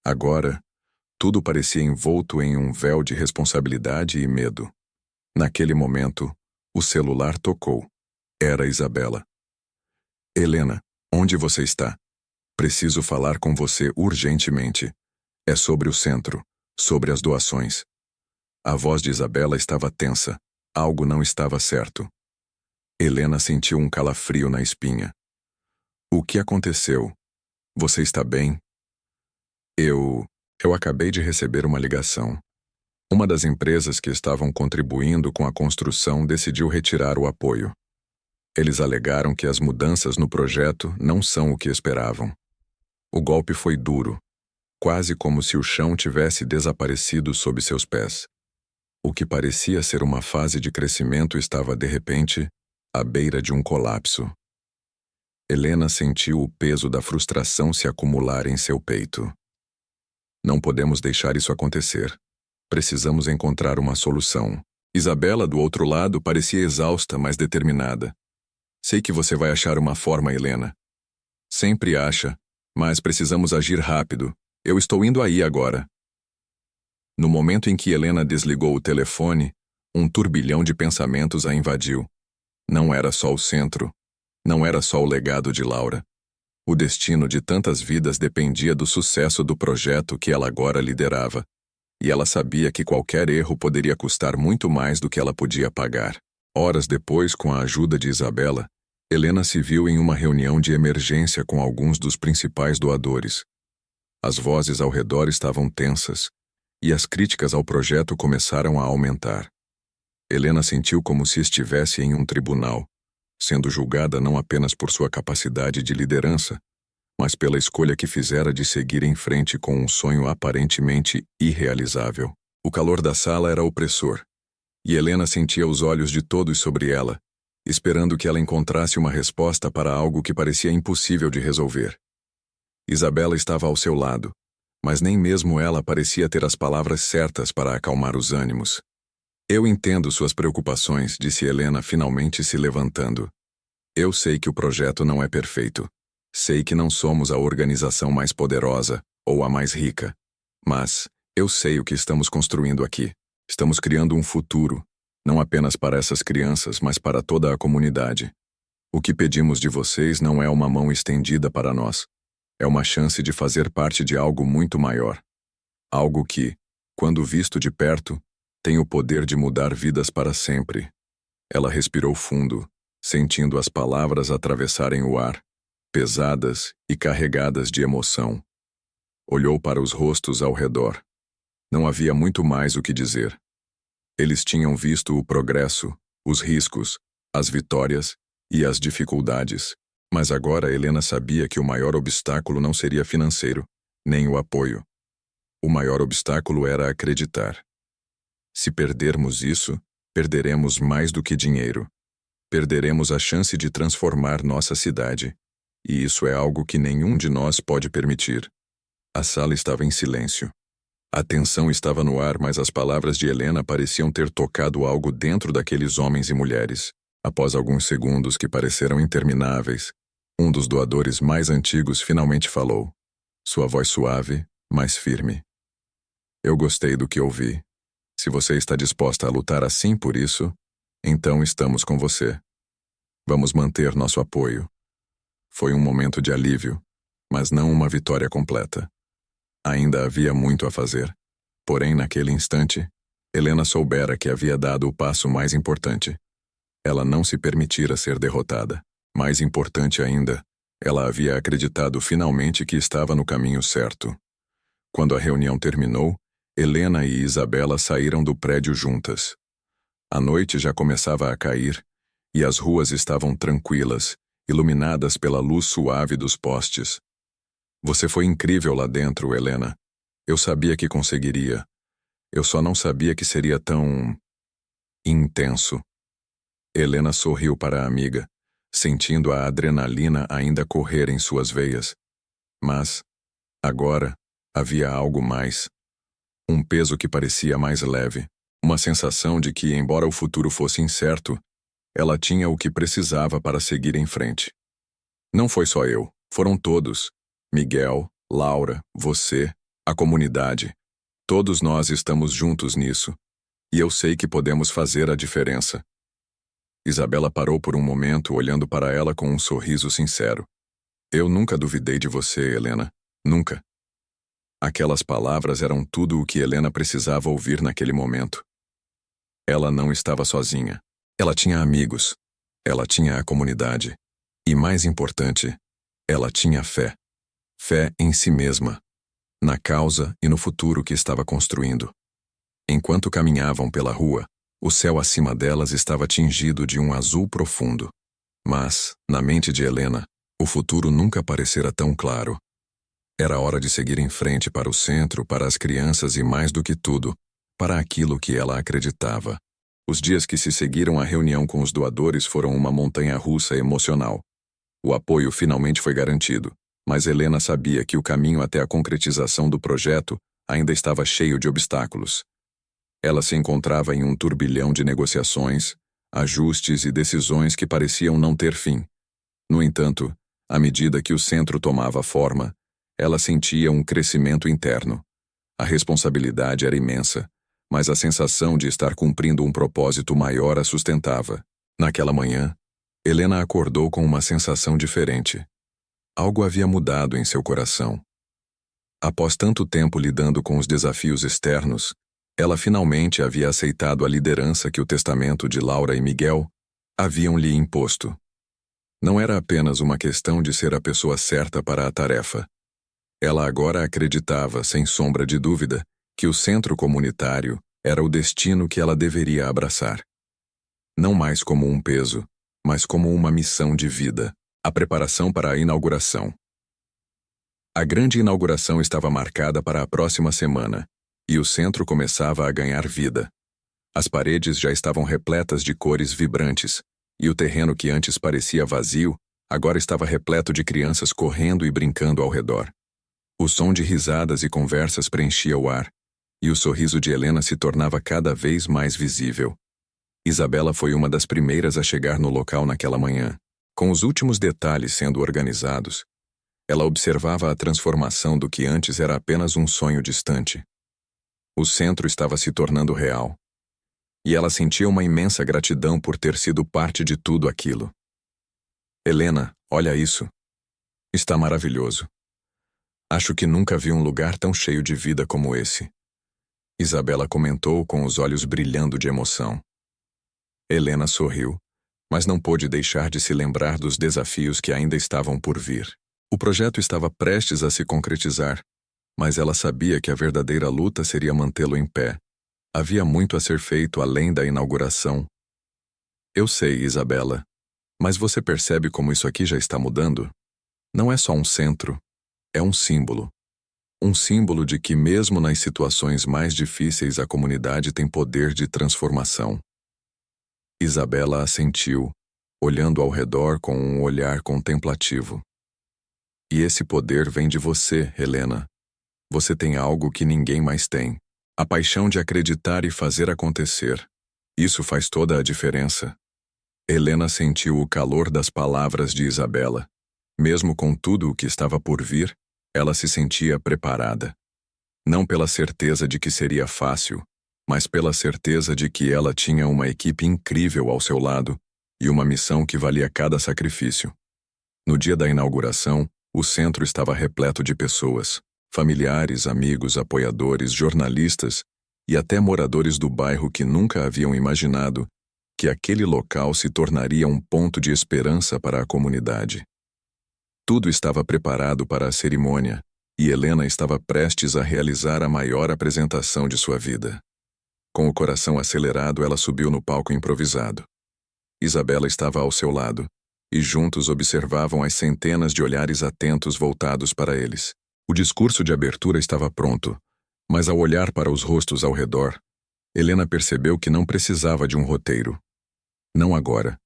S1: Agora, tudo parecia envolto em um véu de responsabilidade e medo. Naquele momento, o celular tocou. Era Isabela. Helena, onde você está? Preciso falar com você urgentemente. É sobre o centro, sobre as doações. A voz de Isabela estava tensa. Algo não estava certo. Helena sentiu um calafrio na espinha. O que aconteceu? Você está bem? Eu acabei de receber uma ligação. Uma das empresas que estavam contribuindo com a construção decidiu retirar o apoio. Eles alegaram que as mudanças no projeto não são o que esperavam. O golpe foi duro, quase como se o chão tivesse desaparecido sob seus pés. O que parecia ser uma fase de crescimento estava, de repente, à beira de um colapso. Helena sentiu o peso da frustração se acumular em seu peito. Não podemos deixar isso acontecer. Precisamos encontrar uma solução. Isabela, do outro lado, parecia exausta, mas determinada. Sei que você vai achar uma forma, Helena. Sempre acha, mas precisamos agir rápido. Eu estou indo aí agora. No momento em que Helena desligou o telefone, um turbilhão de pensamentos a invadiu. Não era só o centro. Não era só o legado de Laura. O destino de tantas vidas dependia do sucesso do projeto que ela agora liderava. E ela sabia que qualquer erro poderia custar muito mais do que ela podia pagar. Horas depois, com a ajuda de Isabela, Helena se viu em uma reunião de emergência com alguns dos principais doadores. As vozes ao redor estavam tensas, e as críticas ao projeto começaram a aumentar. Helena sentiu como se estivesse em um tribunal, sendo julgada não apenas por sua capacidade de liderança, mas pela escolha que fizera de seguir em frente com um sonho aparentemente irrealizável. O calor da sala era opressor, e Helena sentia os olhos de todos sobre ela, esperando que ela encontrasse uma resposta para algo que parecia impossível de resolver. Isabela estava ao seu lado, mas nem mesmo ela parecia ter as palavras certas para acalmar os ânimos. Eu entendo suas preocupações, disse Helena, finalmente se levantando. Eu sei que o projeto não é perfeito. Sei que não somos a organização mais poderosa ou a mais rica. Mas eu sei o que estamos construindo aqui. Estamos criando um futuro, não apenas para essas crianças, mas para toda a comunidade. O que pedimos de vocês não é uma mão estendida para nós. É uma chance de fazer parte de algo muito maior. Algo que, quando visto de perto, tem o poder de mudar vidas para sempre. Ela respirou fundo, sentindo as palavras atravessarem o ar, pesadas e carregadas de emoção. Olhou para os rostos ao redor. Não havia muito mais o que dizer. Eles tinham visto o progresso, os riscos, as vitórias e as dificuldades, mas agora Helena sabia que o maior obstáculo não seria financeiro, nem o apoio. O maior obstáculo era acreditar. Se perdermos isso, perderemos mais do que dinheiro. Perderemos a chance de transformar nossa cidade. E isso é algo que nenhum de nós pode permitir. A sala estava em silêncio. A tensão estava no ar, mas as palavras de Helena pareciam ter tocado algo dentro daqueles homens e mulheres. Após alguns segundos que pareceram intermináveis, um dos doadores mais antigos finalmente falou. Sua voz suave, mas firme. Eu gostei do que ouvi. Se você está disposta a lutar assim por isso, então estamos com você. Vamos manter nosso apoio. Foi um momento de alívio, mas não uma vitória completa. Ainda havia muito a fazer. Porém, naquele instante, Helena soubera que havia dado o passo mais importante. Ela não se permitira ser derrotada. Mais importante ainda, ela havia acreditado finalmente que estava no caminho certo. Quando a reunião terminou, Helena e Isabela saíram do prédio juntas. A noite já começava a cair, e as ruas estavam tranquilas, iluminadas pela luz suave dos postes. Você foi incrível lá dentro, Helena. Eu sabia que conseguiria. Eu só não sabia que seria tão intenso. Helena sorriu para a amiga, sentindo a adrenalina ainda correr em suas veias. Mas, agora, havia algo mais. Um peso que parecia mais leve. Uma sensação de que, embora o futuro fosse incerto, ela tinha o que precisava para seguir em frente. Não foi só eu, foram todos. Miguel, Laura, você, a comunidade. Todos nós estamos juntos nisso. E eu sei que podemos fazer a diferença. Isabela parou por um momento, olhando para ela com um sorriso sincero. Eu nunca duvidei de você, Helena. Nunca. Aquelas palavras eram tudo o que Helena precisava ouvir naquele momento. Ela não estava sozinha. Ela tinha amigos. Ela tinha a comunidade. E mais importante, ela tinha fé. Fé em si mesma, na causa e no futuro que estava construindo. Enquanto caminhavam pela rua, o céu acima delas estava tingido de um azul profundo. Mas, na mente de Helena, o futuro nunca parecera tão claro. Era hora de seguir em frente para o centro, para as crianças e, mais do que tudo, para aquilo que ela acreditava. Os dias que se seguiram à reunião com os doadores foram uma montanha-russa emocional. O apoio finalmente foi garantido, mas Helena sabia que o caminho até a concretização do projeto ainda estava cheio de obstáculos. Ela se encontrava em um turbilhão de negociações, ajustes e decisões que pareciam não ter fim. No entanto, à medida que o centro tomava forma, ela sentia um crescimento interno. A responsabilidade era imensa, mas a sensação de estar cumprindo um propósito maior a sustentava. Naquela manhã, Helena acordou com uma sensação diferente. Algo havia mudado em seu coração. Após tanto tempo lidando com os desafios externos, ela finalmente havia aceitado a liderança que o testamento de Laura e Miguel haviam lhe imposto. Não era apenas uma questão de ser a pessoa certa para a tarefa. Ela agora acreditava, sem sombra de dúvida, que o centro comunitário era o destino que ela deveria abraçar. Não mais como um peso, mas como uma missão de vida, a preparação para a inauguração. A grande inauguração estava marcada para a próxima semana, e o centro começava a ganhar vida. As paredes já estavam repletas de cores vibrantes, e o terreno que antes parecia vazio, agora estava repleto de crianças correndo e brincando ao redor. O som de risadas e conversas preenchia o ar, e o sorriso de Helena se tornava cada vez mais visível. Isabela foi uma das primeiras a chegar no local naquela manhã. Com os últimos detalhes sendo organizados, ela observava a transformação do que antes era apenas um sonho distante. O centro estava se tornando real. E ela sentia uma imensa gratidão por ter sido parte de tudo aquilo. Helena, olha isso. Está maravilhoso. Acho que nunca vi um lugar tão cheio de vida como esse. Isabela comentou com os olhos brilhando de emoção. Helena sorriu, mas não pôde deixar de se lembrar dos desafios que ainda estavam por vir. O projeto estava prestes a se concretizar, mas ela sabia que a verdadeira luta seria mantê-lo em pé. Havia muito a ser feito além da inauguração. Eu sei, Isabela, mas você percebe como isso aqui já está mudando? Não é só um centro, é um símbolo. Um símbolo de que mesmo nas situações mais difíceis a comunidade tem poder de transformação. Isabela assentiu, olhando ao redor com um olhar contemplativo. E esse poder vem de você, Helena. Você tem algo que ninguém mais tem. A paixão de acreditar e fazer acontecer. Isso faz toda a diferença. Helena sentiu o calor das palavras de Isabela. Mesmo com tudo o que estava por vir, ela se sentia preparada. Não pela certeza de que seria fácil, mas pela certeza de que ela tinha uma equipe incrível ao seu lado e uma missão que valia cada sacrifício. No dia da inauguração, o centro estava repleto de pessoas. Familiares, amigos, apoiadores, jornalistas e até moradores do bairro que nunca haviam imaginado que aquele local se tornaria um ponto de esperança para a comunidade. Tudo estava preparado para a cerimônia, e Helena estava prestes a realizar a maior apresentação de sua vida. Com o coração acelerado, ela subiu no palco improvisado. Isabela estava ao seu lado, e juntos observavam as centenas de olhares atentos voltados para eles. O discurso de abertura estava pronto, mas ao olhar para os rostos ao redor, Helena percebeu que não precisava de um roteiro. Não agora.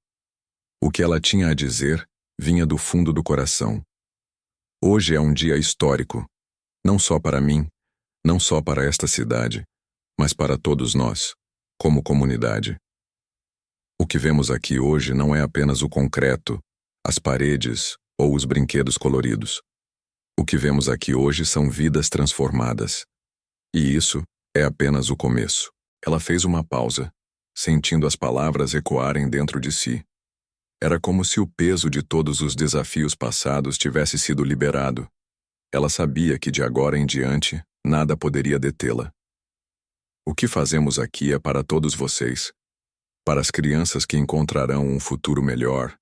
S1: O que ela tinha a dizer vinha do fundo do coração. Hoje é um dia histórico, não só para mim, não só para esta cidade, mas para todos nós, como comunidade. O que vemos aqui hoje não é apenas o concreto, as paredes ou os brinquedos coloridos. O que vemos aqui hoje são vidas transformadas. E isso é apenas o começo. Ela fez uma pausa, sentindo as palavras ecoarem dentro de si. Era como se o peso de todos os desafios passados tivesse sido liberado. Ela sabia que de agora em diante, nada poderia detê-la. O que fazemos aqui é para todos vocês. Para as crianças que encontrarão um futuro melhor,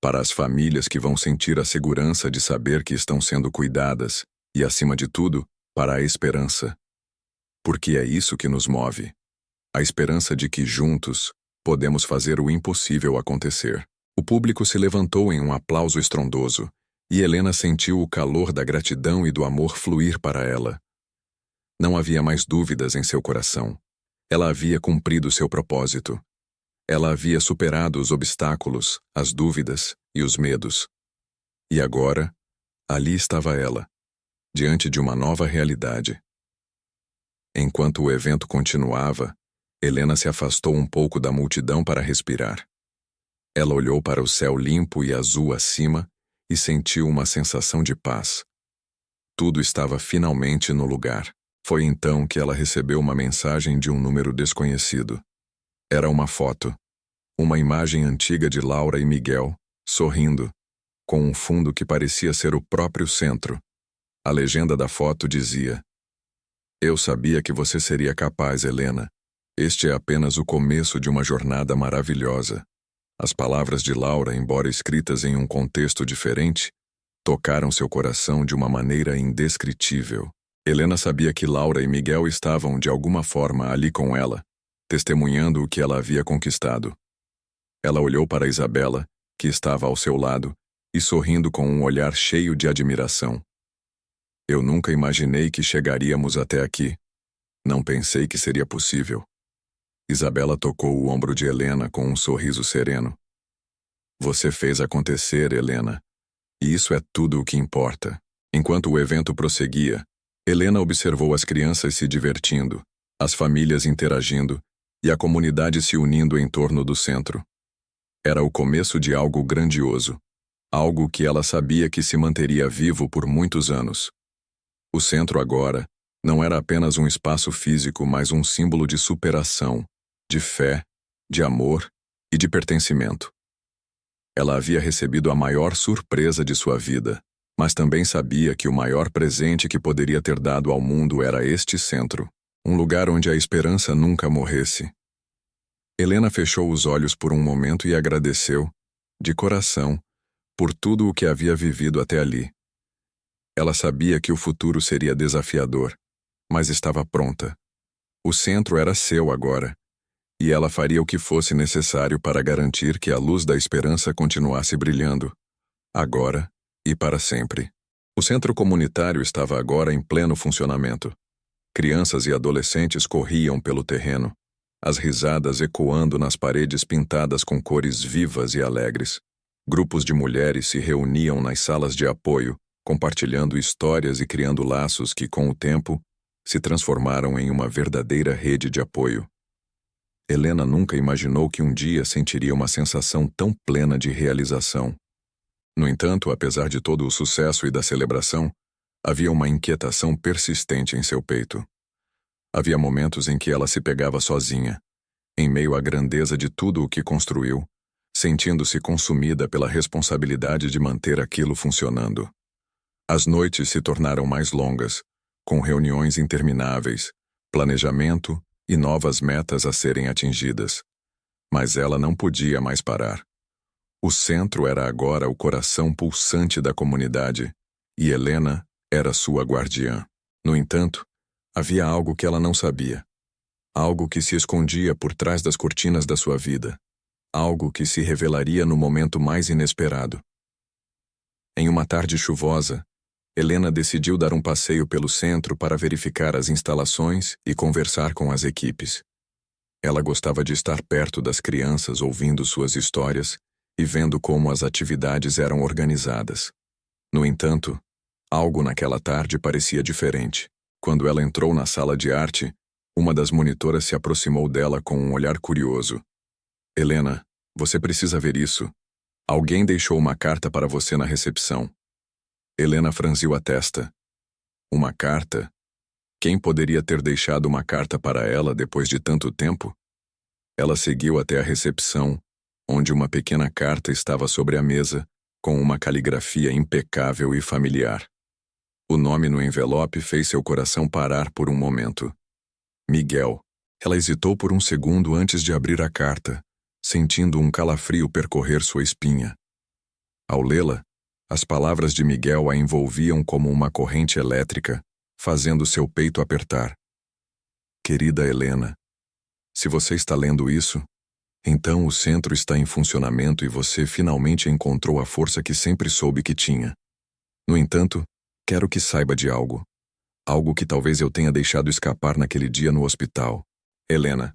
S1: para as famílias que vão sentir a segurança de saber que estão sendo cuidadas e, acima de tudo, para a esperança. Porque é isso que nos move. A esperança de que, juntos, podemos fazer o impossível acontecer. O público se levantou em um aplauso estrondoso, e Helena sentiu o calor da gratidão e do amor fluir para ela. Não havia mais dúvidas em seu coração. Ela havia cumprido seu propósito. Ela havia superado os obstáculos, as dúvidas e os medos. E agora, ali estava ela, diante de uma nova realidade. Enquanto o evento continuava, Helena se afastou um pouco da multidão para respirar. Ela olhou para o céu limpo e azul acima e sentiu uma sensação de paz. Tudo estava finalmente no lugar. Foi então que ela recebeu uma mensagem de um número desconhecido. Era uma foto. Uma imagem antiga de Laura e Miguel, sorrindo, com um fundo que parecia ser o próprio centro. A legenda da foto dizia: "Eu sabia que você seria capaz, Helena. Este é apenas o começo de uma jornada maravilhosa." As palavras de Laura, embora escritas em um contexto diferente, tocaram seu coração de uma maneira indescritível. Helena sabia que Laura e Miguel estavam, de alguma forma, ali com ela, testemunhando o que ela havia conquistado. Ela olhou para Isabela, que estava ao seu lado, e sorrindo com um olhar cheio de admiração. "Eu nunca imaginei que chegaríamos até aqui. Não pensei que seria possível." Isabela tocou o ombro de Helena com um sorriso sereno. "Você fez acontecer, Helena. E isso é tudo o que importa." Enquanto o evento prosseguia, Helena observou as crianças se divertindo, as famílias interagindo e a comunidade se unindo em torno do centro. Era o começo de algo grandioso, algo que ela sabia que se manteria vivo por muitos anos. O centro agora não era apenas um espaço físico, mas um símbolo de superação, de fé, de amor e de pertencimento. Ela havia recebido a maior surpresa de sua vida, mas também sabia que o maior presente que poderia ter dado ao mundo era este centro, um lugar onde a esperança nunca morresse. Helena fechou os olhos por um momento e agradeceu, de coração, por tudo o que havia vivido até ali. Ela sabia que o futuro seria desafiador, mas estava pronta. O centro era seu agora, e ela faria o que fosse necessário para garantir que a luz da esperança continuasse brilhando, agora e para sempre. O centro comunitário estava agora em pleno funcionamento. Crianças e adolescentes corriam pelo terreno, as risadas ecoando nas paredes pintadas com cores vivas e alegres. Grupos de mulheres se reuniam nas salas de apoio, compartilhando histórias e criando laços que, com o tempo, se transformaram em uma verdadeira rede de apoio. Helena nunca imaginou que um dia sentiria uma sensação tão plena de realização. No entanto, apesar de todo o sucesso e da celebração, havia uma inquietação persistente em seu peito. Havia momentos em que ela se pegava sozinha, em meio à grandeza de tudo o que construiu, sentindo-se consumida pela responsabilidade de manter aquilo funcionando. As noites se tornaram mais longas, com reuniões intermináveis, planejamento e novas metas a serem atingidas. Mas ela não podia mais parar. O centro era agora o coração pulsante da comunidade, e Helena era sua guardiã. No entanto, havia algo que ela não sabia. Algo que se escondia por trás das cortinas da sua vida. Algo que se revelaria no momento mais inesperado. Em uma tarde chuvosa, Helena decidiu dar um passeio pelo centro para verificar as instalações e conversar com as equipes. Ela gostava de estar perto das crianças, ouvindo suas histórias e vendo como as atividades eram organizadas. No entanto, algo naquela tarde parecia diferente. Quando ela entrou na sala de arte, uma das monitoras se aproximou dela com um olhar curioso. Helena, você precisa ver isso. Alguém deixou uma carta para você na recepção. Helena franziu a testa. Uma carta? Quem poderia ter deixado uma carta para ela depois de tanto tempo? Ela seguiu até a recepção, onde uma pequena carta estava sobre a mesa, com uma caligrafia impecável e familiar. O nome no envelope fez seu coração parar por um momento. Miguel. Ela hesitou por um segundo antes de abrir a carta, sentindo um calafrio percorrer sua espinha. Ao lê-la, as palavras de Miguel a envolviam como uma corrente elétrica, fazendo seu peito apertar. Querida Helena, se você está lendo isso, então o centro está em funcionamento e você finalmente encontrou a força que sempre soube que tinha. No entanto, quero que saiba de algo. Algo que talvez eu tenha deixado escapar naquele dia no hospital. Helena,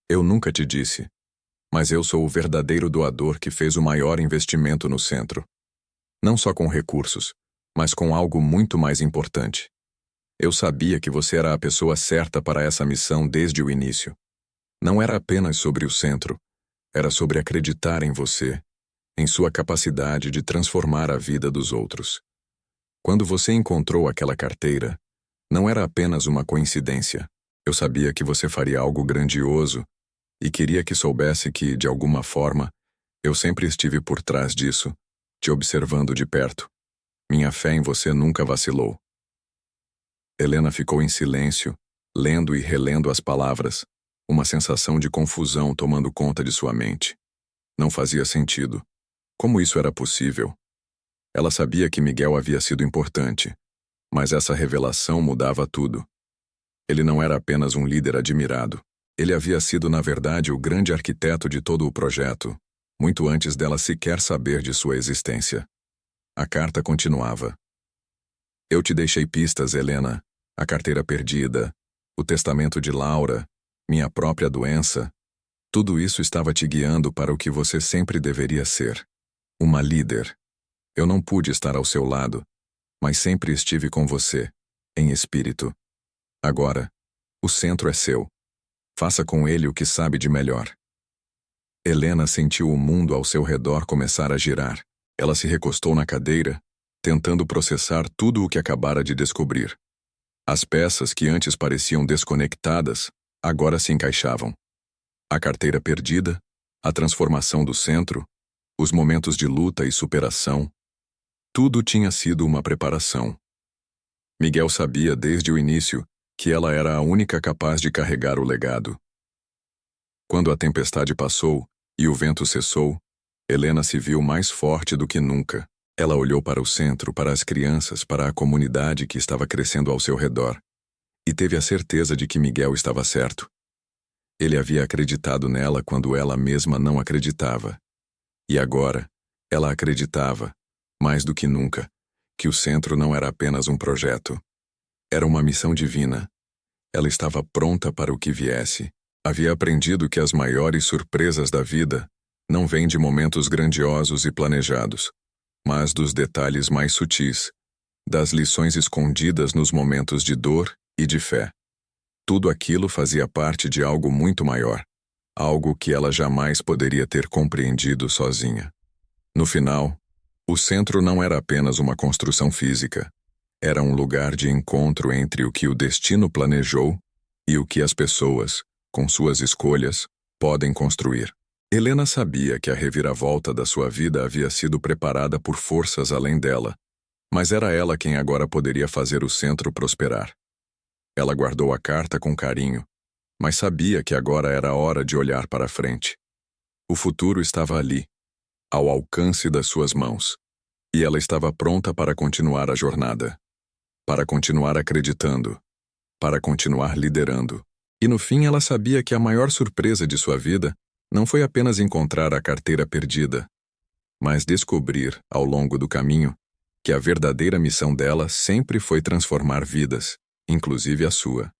S1: eu nunca te disse, mas eu sou o verdadeiro doador que fez o maior investimento no centro. Não só com recursos, mas com algo muito mais importante. Eu sabia que você era a pessoa certa para essa missão desde o início. Não era apenas sobre o centro, era sobre acreditar em você, em sua capacidade de transformar a vida dos outros. Quando você encontrou aquela carteira, não era apenas uma coincidência. Eu sabia que você faria algo grandioso e queria que soubesse que, de alguma forma, eu sempre estive por trás disso, te observando de perto. Minha fé em você nunca vacilou. Helena ficou em silêncio, lendo e relendo as palavras, uma sensação de confusão tomando conta de sua mente. Não fazia sentido. Como isso era possível? Ela sabia que Miguel havia sido importante, mas essa revelação mudava tudo. Ele não era apenas um líder admirado. Ele havia sido, na verdade, o grande arquiteto de todo o projeto, muito antes dela sequer saber de sua existência. A carta continuava. Eu te deixei pistas, Helena. A carteira perdida, o testamento de Laura, minha própria doença. Tudo isso estava te guiando para o que você sempre deveria ser. Uma líder. Eu não pude estar ao seu lado, mas sempre estive com você, em espírito. Agora, o centro é seu. Faça com ele o que sabe de melhor. Helena sentiu o mundo ao seu redor começar a girar. Ela se recostou na cadeira, tentando processar tudo o que acabara de descobrir. As peças que antes pareciam desconectadas, agora se encaixavam. A carteira perdida, a transformação do centro, os momentos de luta e superação. Tudo tinha sido uma preparação. Miguel sabia desde o início que ela era a única capaz de carregar o legado. Quando a tempestade passou e o vento cessou, Helena se viu mais forte do que nunca. Ela olhou para o centro, para as crianças, para a comunidade que estava crescendo ao seu redor, e teve a certeza de que Miguel estava certo. Ele havia acreditado nela quando ela mesma não acreditava. E agora, ela acreditava, mais do que nunca, que o centro não era apenas um projeto. Era uma missão divina. Ela estava pronta para o que viesse. Havia aprendido que as maiores surpresas da vida não vêm de momentos grandiosos e planejados, mas dos detalhes mais sutis, das lições escondidas nos momentos de dor e de fé. Tudo aquilo fazia parte de algo muito maior, algo que ela jamais poderia ter compreendido sozinha. No final, o centro não era apenas uma construção física, era um lugar de encontro entre o que o destino planejou e o que as pessoas, com suas escolhas, podem construir. Helena sabia que a reviravolta da sua vida havia sido preparada por forças além dela, mas era ela quem agora poderia fazer o centro prosperar. Ela guardou a carta com carinho, mas sabia que agora era hora de olhar para frente. O futuro estava ali, ao alcance das suas mãos, e ela estava pronta para continuar a jornada, para continuar acreditando, para continuar liderando. E no fim ela sabia que a maior surpresa de sua vida não foi apenas encontrar a carteira perdida, mas descobrir, ao longo do caminho, que a verdadeira missão dela sempre foi transformar vidas, inclusive a sua.